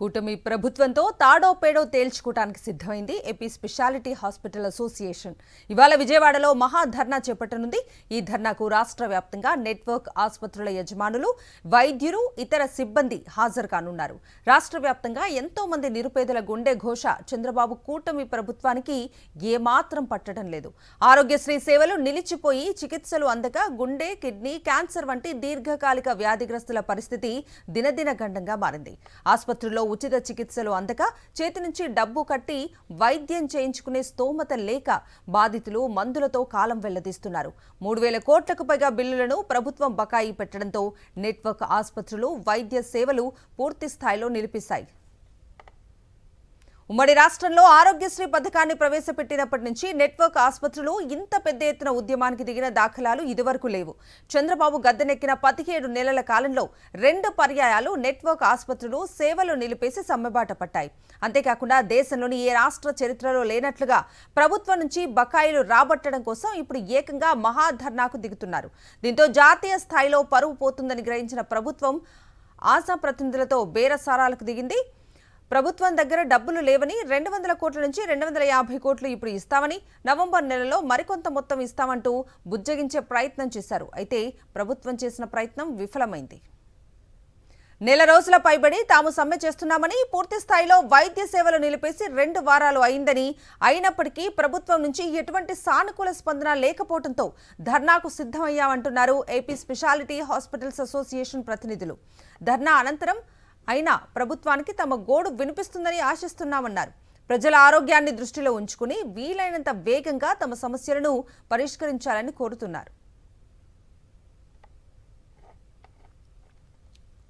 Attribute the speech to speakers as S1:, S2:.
S1: కూటమి ప్రభుత్వంతో తాడో పేడో తేల్చుకోవడానికి సిద్ధమైంది ఏపీ స్పెషాలిటీ హాస్పిటల్ అసోసియేషన్. ఇవాళ విజయవాడలో మహా ధర్నా చేపట్టనుంది. ఈ ధర్నాకు రాష్ట్ర వ్యాప్తంగా నెట్వర్క్ ఆసుపత్రుల యజమానులు, వైద్యులు, ఇతర సిబ్బంది హాజరు కానున్నారు. రాష్ట్ర వ్యాప్తంగా ఎంతో మంది నిరుపేదల గుండె ఘోష చంద్రబాబు కూటమి ప్రభుత్వానికి ఏమాత్రం పట్టడం లేదు. ఆరోగ్యశ్రీ సేవలు నిలిచిపోయి చికిత్సలు అందక గుండె, కిడ్నీ, క్యాన్సర్ వంటి దీర్ఘకాలిక వ్యాధిగ్రస్తుల పరిస్థితి దినదిన గండంగా మారింది. ఆసుపత్రుల్లో ఉచిత చికిత్సలు అందక చేతి నుంచి డబ్బు కట్టి వైద్యం చేయించుకునే స్తోమత లేక బాధితులు మందులతో కాలం వెళ్లదీస్తున్నారు. 3,000 కోట్లకు పైగా బిల్లులను ప్రభుత్వం బకాయి పెట్టడంతో నెట్వర్క్ ఆసుపత్రులు వైద్య సేవలు పూర్తి స్థాయిలో నిలిపిశాయి. ఉమ్మడి రాష్ట్రంలో ఆరోగ్యశ్రీ పథకాన్ని ప్రవేశపెట్టినప్పటి నుంచి నెట్వర్క్ ఆసుపత్రులు ఇంత పెద్ద ఎత్తున ఉద్యమానికి దిగిన దాఖలాలు ఇదివరకు లేవు. చంద్రబాబు గద్దెనెక్కిన 17 నెలల కాలంలో 2 పర్యాయాలు నెట్వర్క్ ఆసుపత్రులు సేవలు నిలిపేసి సమ్మెబాట పట్టాయి. అంతేకాకుండా దేశంలోని ఏ రాష్ట్ర చరిత్రలో లేనట్లుగా ప్రభుత్వం నుంచి బకాయిలు రాబట్టడం కోసం ఇప్పుడు ఏకంగా మహాధర్నాకు దిగుతున్నారు. దీంతో జాతీయ స్థాయిలో పరువు పోతుందని గ్రహించిన ప్రభుత్వం ఆశా ప్రతినిధులతో బేరసారాలకు దిగింది. ప్రభుత్వం దగ్గర డబ్బులు లేవని 200 కోట్ల నుంచి 250 కోట్లు ఇప్పుడు ఇస్తామని, నవంబర్ నెలలో మరికొంత మొత్తం ఇస్తామంటూ బుజ్జగించే ప్రయత్నం చేశారు. అయితే ప్రభుత్వం చేసిన ప్రయత్నం విఫలమైంది. నెల రోజుల పైబడి తాము సమ్మె చేస్తున్నామని, పూర్తి స్థాయిలో వైద్య సేవలు నిలిపేసి 2 వారాలు అయిందని, అయినప్పటికీ ప్రభుత్వం నుంచి ఎటువంటి సానుకూల స్పందన లేకపోవడంతో ధర్నాకు సిద్ధమయ్యామంటున్నారు ఏపీ స్పెషాలిటీ హాస్పిటల్స్ అసోసియేషన్ ప్రతినిధులు. ధర్నా అనంతరం అయినా ప్రభుత్వానికి తమ గోడు వినిపిస్తుందని ఆశిస్తున్నామన్నారు. ప్రజల ఆరోగ్యాన్ని దృష్టిలో ఉంచుకుని వీలైనంత వేగంగా తమ సమస్యలను పరిష్కరించాలని కోరుతున్నారు.